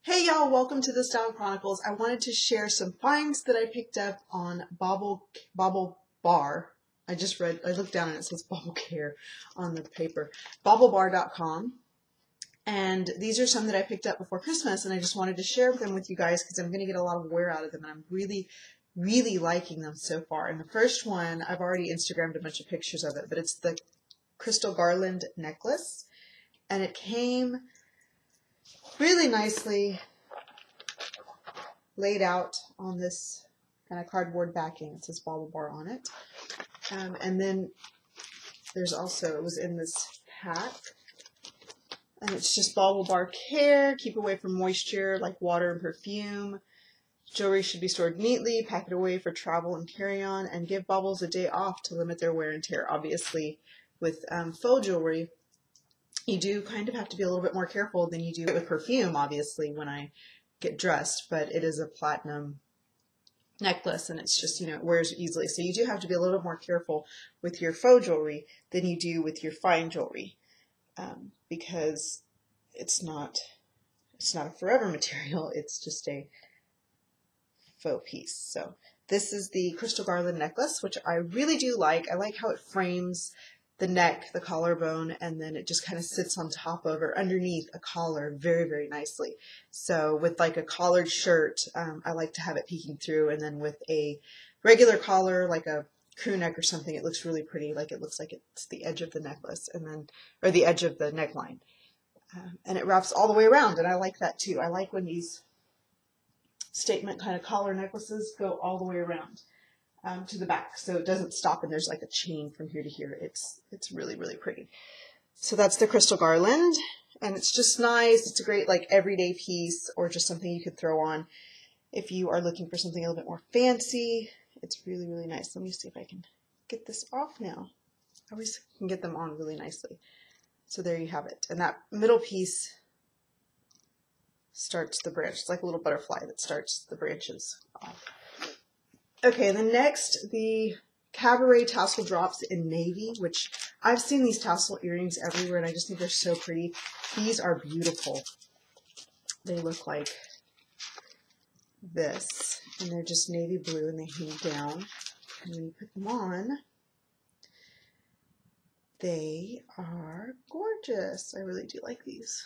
Hey y'all, welcome to the Style Chronicles. I wanted to share some finds that I picked up on Baublebar. I looked down and it says Bauble Care on the paper. Baublebar.com. And these are some that I picked up before Christmas, and I just wanted to share them with you guys because I'm going to get a lot of wear out of them, and I'm really liking them so far. And the first one, I've already Instagrammed a bunch of pictures of it, but it's the crystal garland necklace, and it came really nicely laid out on this kind of cardboard backing. It says Baublebar on it. And then there's also, it was in this pack, and it's just Baublebar Care, keep away from moisture like water and perfume. Jewelry should be stored neatly, pack it away for travel and carry-on, and give baubles a day off to limit their wear and tear. Obviously, with faux jewelry, you do kind of have to be a little bit more careful than you do with perfume, obviously, when I get dressed, but it is a platinum necklace, and it's just, it wears easily. So you do have to be a little more careful with your faux jewelry than you do with your fine jewelry, because it's not a forever material. It's just a faux piece. So this is the crystal garland necklace, which I really do like. I like how it frames the neck, the collarbone, and then it just kind of sits on top of or underneath a collar very, very nicely. So with like a collared shirt, I like to have it peeking through, and then with a regular collar, like a crew neck or something, it looks really pretty. Like it looks like it's the edge of the necklace, and then, or the edge of the neckline. And it wraps all the way around, and I like that too. I like when these statement kind of collar necklaces go all the way around. To the back, so it doesn't stop and there's like a chain from here to here. It's really, really pretty. So that's the crystal garland, and it's just nice. It's a great like everyday piece, or just something you could throw on if you are looking for something a little bit more fancy. It's really, really nice. Let me see if I can get this off now. I always can get them on really nicely. So there you have it. And that middle piece starts the branch. It's like a little butterfly that starts the branches off. Okay, and then next, the Cabaret tassel drops in navy, which I've seen these tassel earrings everywhere, and I just think they're so pretty. These are beautiful. They look like this, and they're just navy blue, and they hang down. And when you put them on, they are gorgeous. I really do like these.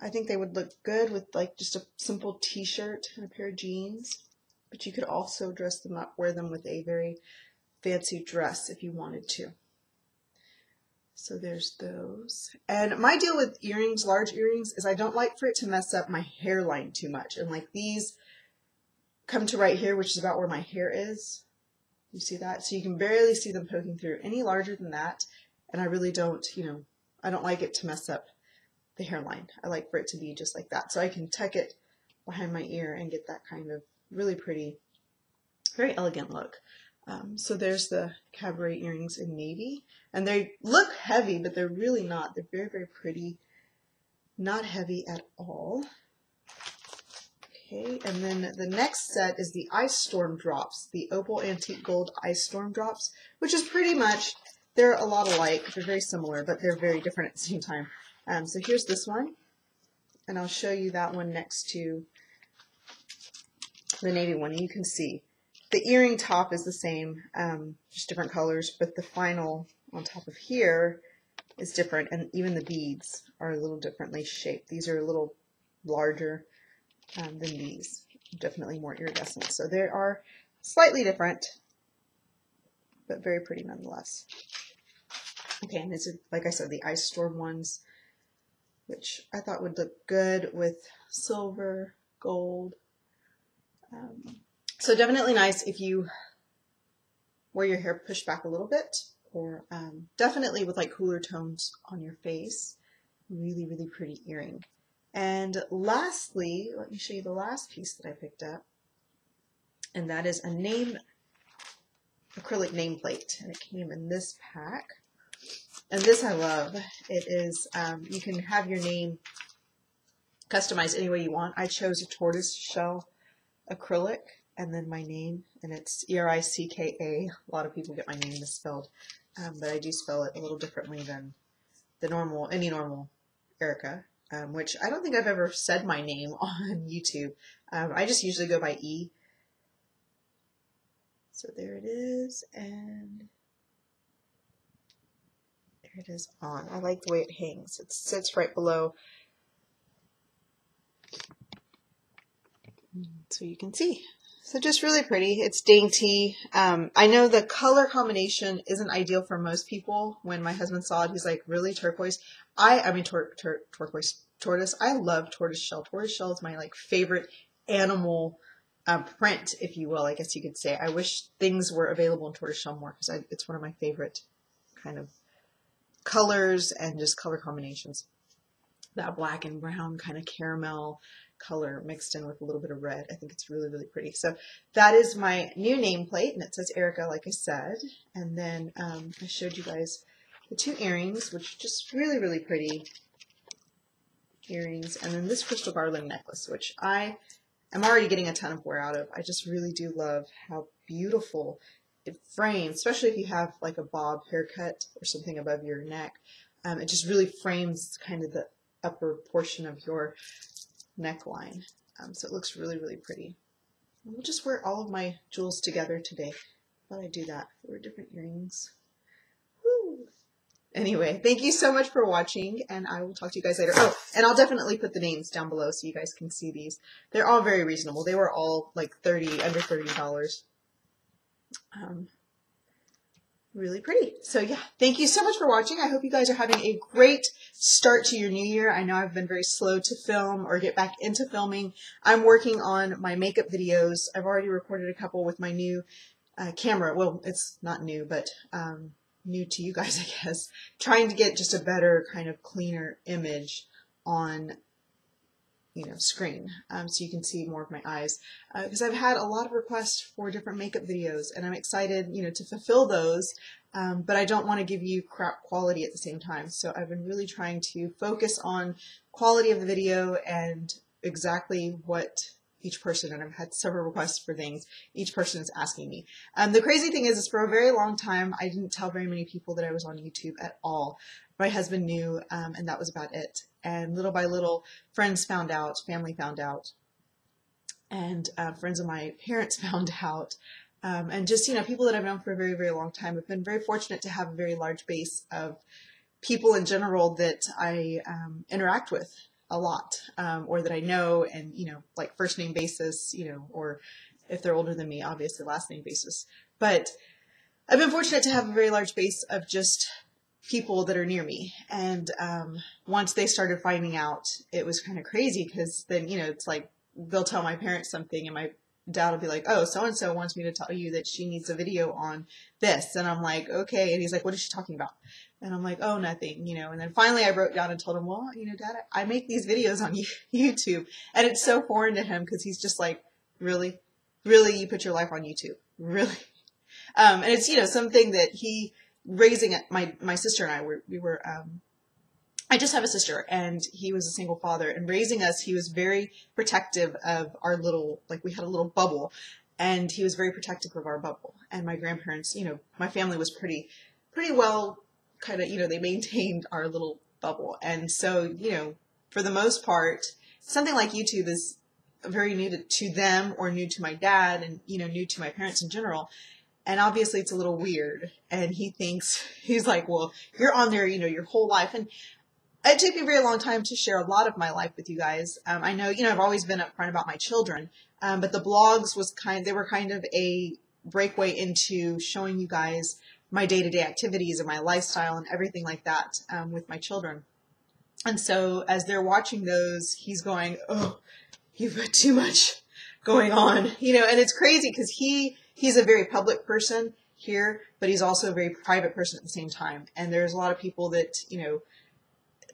I think they would look good with like just a simple t-shirt and a pair of jeans, but you could also dress them up, wear them with a very fancy dress if you wanted to. So there's those. And my deal with earrings, large earrings, is I don't like for it to mess up my hairline too much. And like these come to right here, which is about where my hair is. You see that? So you can barely see them poking through. Any larger than that, and I really don't, I don't like it to mess up the hairline. I like for it to be just like that, so I can tuck it behind my ear and get that kind of really pretty, very elegant look. So there's the Cabaret earrings in navy, and they look heavy, but they're really not. They're very, very pretty, not heavy at all. Okay, and then the next set is the Ice Storm drops, the Opal Antique Gold Ice Storm drops, which is pretty much, they're a lot alike. They're very similar, but they're very different at the same time. So here's this one, and I'll show you that one next to the navy one. You can see the earring top is the same, just different colors, but the final on top of here is different, and even the beads are a little differently shaped. These are a little larger than these, definitely more iridescent. So they are slightly different, but very pretty nonetheless. Okay, and this is, like I said, the Ice Storm ones, which I thought would look good with silver, gold. So definitely nice if you wear your hair pushed back a little bit, or definitely with like cooler tones on your face. Really, really pretty earring. And lastly, let me show you the last piece that I picked up, and that is a acrylic nameplate, and it came in this pack. And this I love. It is, you can have your name customized any way you want. I chose a tortoise shell acrylic, and then my name, and it's E-R-I-C-K-A. A lot of people get my name misspelled, but I do spell it a little differently than the normal, any normal Erica. which I don't think I've ever said my name on YouTube. I just usually go by E. So there it is, and there it is on. I like the way it hangs. It sits right below, so you can see. So just really pretty. It's dainty. I know the color combination isn't ideal for most people. When my husband saw it, he's like, really, turquoise? I mean, turquoise, tortoise. I love tortoise shell. Tortoise shell is my like favorite animal print, if you will, I guess you could say. I wish things were available in tortoise shell more because it's one of my favorite kind of colors and just color combinations. That black and brown kind of caramel color mixed in with a little bit of red. I think it's really, really pretty. So that is my new nameplate, and it says Erica, like I said. And then I showed you guys the 2 earrings, which are just really, really pretty earrings. And then this crystal garland necklace, which I am already getting a ton of wear out of. I just really do love how beautiful it frames, especially if you have like a bob haircut or something above your neck. It just really frames kind of the upper portion of your neckline. So it looks really, really pretty. And we'll just wear all of my jewels together today. Thought I'd do that. There were different earrings. Woo! Anyway, thank you so much for watching, and I will talk to you guys later. Oh, and I'll definitely put the names down below so you guys can see these. They're all very reasonable. They were all like under $30. Really pretty. So yeah, thank you so much for watching. I hope you guys are having a great start to your new year. I know I've been very slow to film or get back into filming. I'm working on my makeup videos. I've already recorded a couple with my new camera. Well, it's not new, but new to you guys, I guess. Trying to get just a better kind of cleaner image on screen, so you can see more of my eyes, because I've had a lot of requests for different makeup videos, and I'm excited, to fulfill those, but I don't want to give you crap quality at the same time. So I've been really trying to focus on quality of the video and exactly what each person, and I've had several requests for things each person is asking me. The crazy thing is for a very long time, I didn't tell very many people that I was on YouTube at all. My husband knew, and that was about it. And little by little, friends found out, family found out, and friends of my parents found out. And just, people that I've known for a very, very long time. I've been very fortunate to have a very large base of people in general that I interact with a lot, or that I know, and, like first name basis, or if they're older than me, obviously last name basis. But I've been fortunate to have a very large base of just people that are near me. And once they started finding out, it was kind of crazy, because then, it's like they'll tell my parents something, and my dad will be like, oh, so-and-so wants me to tell you that she needs a video on this. And I'm like, okay. And he's like, what is she talking about? And I'm like, oh, nothing, and then finally I broke down and told him, well, Dad, I make these videos on YouTube. And it's so foreign to him, because he's just like, really, you put your life on YouTube? Really? And it's, something that he, raising my sister and I, we were I just have a sister, and he was a single father, and raising us, he was very protective of our little, like we had a little bubble, and he was very protective of our bubble. And my grandparents, my family was pretty well kind of, they maintained our little bubble. And so, for the most part, something like YouTube is very new to them, or new to my dad, and, new to my parents in general. And obviously it's a little weird, and he's like, well, you're on there, your whole life. And it took me a very long time to share a lot of my life with you guys. I know, I've always been upfront about my children, but the blogs they were kind of a breakaway into showing you guys my day-to-day activities and my lifestyle and everything like that, with my children. And so as they're watching those, he's going, oh, you've got too much going on, and it's crazy, because he's a very public person here, but he's also a very private person at the same time. And there's a lot of people that,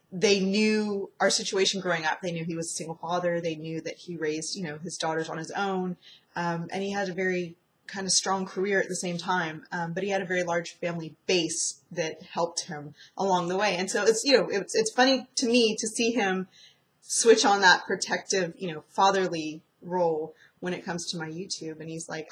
they knew our situation growing up. They knew he was a single father. They knew that he raised, his daughters on his own. And he had a very kind of strong career at the same time. But he had a very large family base that helped him along the way. And so it's, it's funny to me to see him switch on that protective, fatherly role when it comes to my YouTube. And he's like,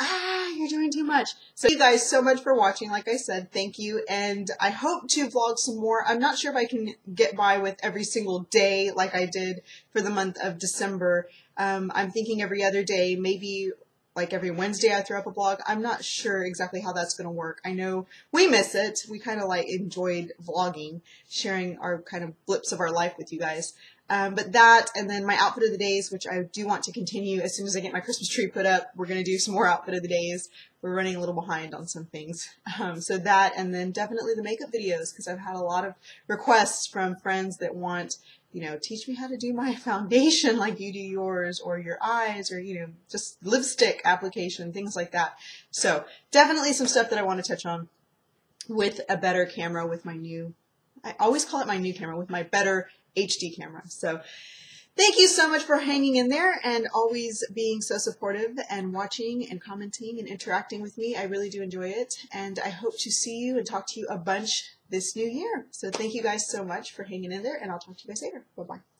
you're doing too much. So thank you guys so much for watching. Like I said, thank you. And I hope to vlog some more. I'm not sure if I can get by with every single day like I did for the month of December. I'm thinking every other day, maybe like every Wednesday I throw up a vlog. I'm not sure exactly how that's going to work. I know we miss it. We kind of like enjoyed vlogging, sharing our kind of blips of our life with you guys. But that, and then my outfit of the days, which I do want to continue as soon as I get my Christmas tree put up. We're going to do some more outfit of the days. We're running a little behind on some things. So that, and then definitely the makeup videos, because I've had a lot of requests from friends that want, you know, teach me how to do my foundation like you do yours, or your eyes, or, you know, just lipstick application, things like that. So definitely some stuff that I want to touch on with a better camera, with my new, I always call it my new camera, with my better HD camera. So thank you so much for hanging in there and always being so supportive and watching and commenting and interacting with me. I really do enjoy it, and I hope to see you and talk to you a bunch this new year. So thank you guys so much for hanging in there, and I'll talk to you guys later. Bye-bye.